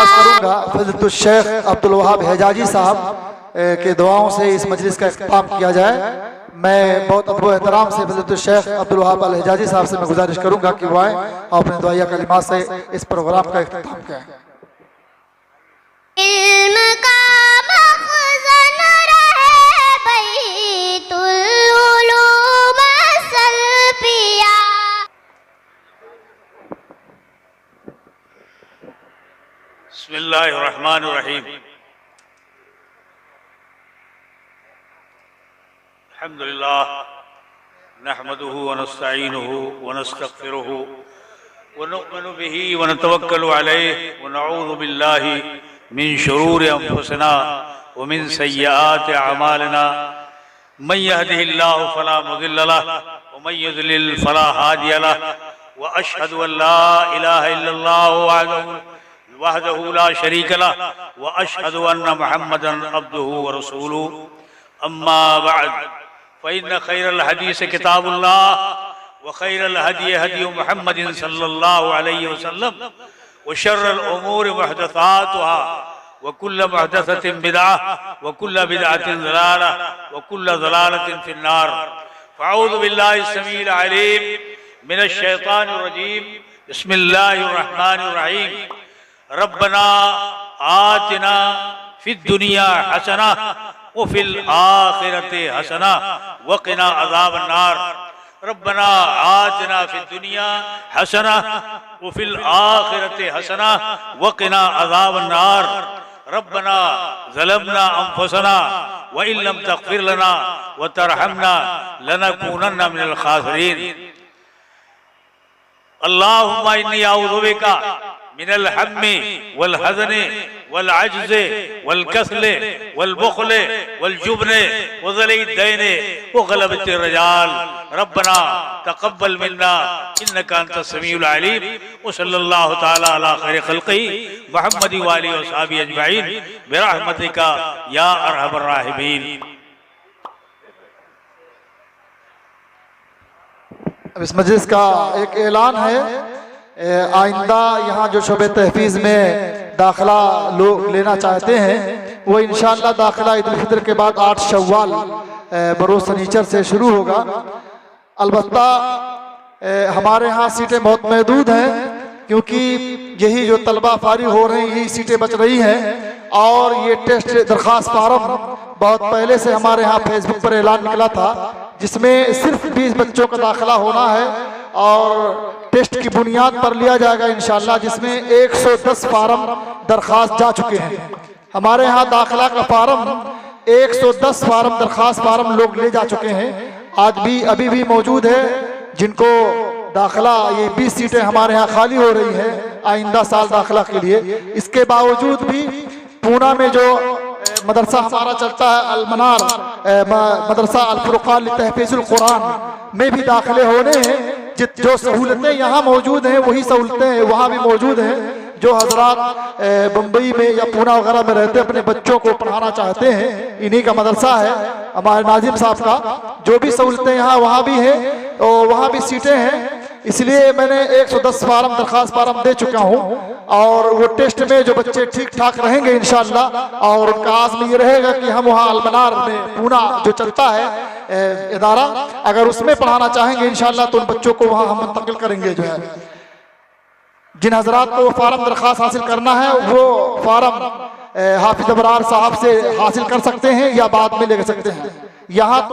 दरख्वास्त करूँगा फज़ीलतुल शेख अब्दुल वहाब हिजाजी साहब के दुआओं से इस मजलिस का इख्तिताम किया जाए। मैं बहुत अदब व एहतराम से फज़ीलतुल शेख अब्दुल वहाब अल हिजाजी साहब से मैं गुजारिश करूँगा कि वो आए और अपने दुआया कलिमात से इस प्रोग्राम का इख्तिताम करें। बिस्मिल्लाहिर्रहमानिर्रहीम। अल्हम्दुलिल्लाह नहमदुहु व नस्तईनुहु व नस्तगफिरुहु व नु'मिनु बिही व नतवक्कलु अलैहि व नऊज़ु बिल्लाहि मिन शुरूरि अंफुसिना व मिन सय्यिआति अमालिना। मन यहदिहिल्लाहु फला मुदिल्ल लहु व मन युद्लिल फला हादिय लहु व अशहदु अन ला इलाहा इल्लल्लाहु वहदहु ला शरीक लहु व अशहदु अन्न मुहम्मदन अब्दुहु व रसूलुहु। अम्मा बअद फ़इन्न खैरल हदीस किताबुल्लाह व खैरल हदी हदी मुहम्मदिन सल्लल्लाहु अलैहि वसल्लम व शर्रल उमूरि मुहदसातुहा व कुल्लु मुहदसतिन बिदअह व कुल्लु बिदअतिन ज़लालह व कुल्लु ज़लालतिन फिन्नार। फ़अऊज़ु बिल्लाहि समीइल अलीम मिनश शैतानिर रजीम। बिस्मिल्लाहिर रहमानिर रहीम। रब्बना आतिना फिद दुनिया हसना व फिल आखिरति हसना व क़िना अज़ाबन नार। रब्बना आतिना फिद दुनिया हसना व फिल आखिरति हसना व क़िना अज़ाबन नार। रब्बना ज़लमना अनफुसना व इन लम तग़फिर लना व तरहमना लनकूनन्ना मिनल खासिरीन। अल्लाहुम्मा इन्नी अऊज़ु बिका मिनल हम्मी वल हज़नी वल अज्ज़ि वल कसली वल बुख़्ली वल जुब्नी व ज़लीद दैनी व ग़लबति रिजाल। रब्बना तक़ब्बल मिन्ना इन्नका अंतस समीउल अलीम। व सल्लल्लाहु तआला अला खैरि ख़ल्क़िही मुहम्मदि व आलिहि व सहबिही अजमईन बिरहमतिका या अरहमर राहिमीन। अब इस मजलिस का एक ऐलान है, आइंदा यहाँ जो शोबे तहफ़ीज़ में दाखिला लोग लेना चाहते हैं वो इंशाअल्लाह दाखिला ईद उल फितर के बाद 8 शव्वाल बरोज़ शनीचर से शुरू होगा। अलबत्ता हमारे यहाँ सीटें बहुत महदूद हैं क्योंकि यही जो तलबा फारिग हो रहे हैं यही सीटें बच रही हैं और ये टेस्ट दरख्वास्त फार्म बहुत पहले से हमारे यहाँ फेसबुक पर ऐलान निकला था जिसमें सिर्फ 20 बच्चों का दाखिला होना है और टेस्ट की बुनियाद पर लिया जाएगा इंशाअल्लाह, जिसमें 110 फार्म दरख्वास्त जा चुके हैं। हमारे यहाँ दाखिला का फार्म 110 फार्म दरख्वास्त फार्म लोग ले जा चुके हैं, आज भी अभी भी मौजूद है जिनको दाखिला ये 20 सीटें हमारे यहाँ खाली हो रही है आइंदा साल दाखिला के लिए। इसके बावजूद भी पूना में जो मदरसा हमारा चलता है अल मनार मदरसा अल फुरक़ान लितहफ़ीज़ुल कुरान में भी दाखिले होने हैं। जो सहूलतें यहाँ मौजूद हैं वही सहूलतें वहाँ भी मौजूद हैं। जो हजरात बम्बई में या पूना वगैरह में रहते अपने बच्चों को पढ़ाना चाहते हैं इन्हीं का मदरसा है हमारे नाजिम साहब का। जो भी सहूलतें यहाँ वहाँ भी हैं और वहाँ भी सीटें हैं, इसलिए मैंने 110 फार्म दरख्वास्त फार्म दे चुका हूँ और वो टेस्ट में जो बच्चे ठीक ठाक रहेंगे इंशाअल्लाह और उनका आज़्म ये रहेगा कि हम वहाँ अलमनार में पूना जो चलता है इदारा अगर उसमें पढ़ाना चाहेंगे इंशाअल्लाह तो उन बच्चों को वहाँ हम मुंतकिल करेंगे। जो है जिन हजरात को फार्म दरख्वास्त हासिल करना है वो फार्म हाफिज अबरार साहब से हासिल कर सकते हैं या बाद में ले सकते हैं। यहाँ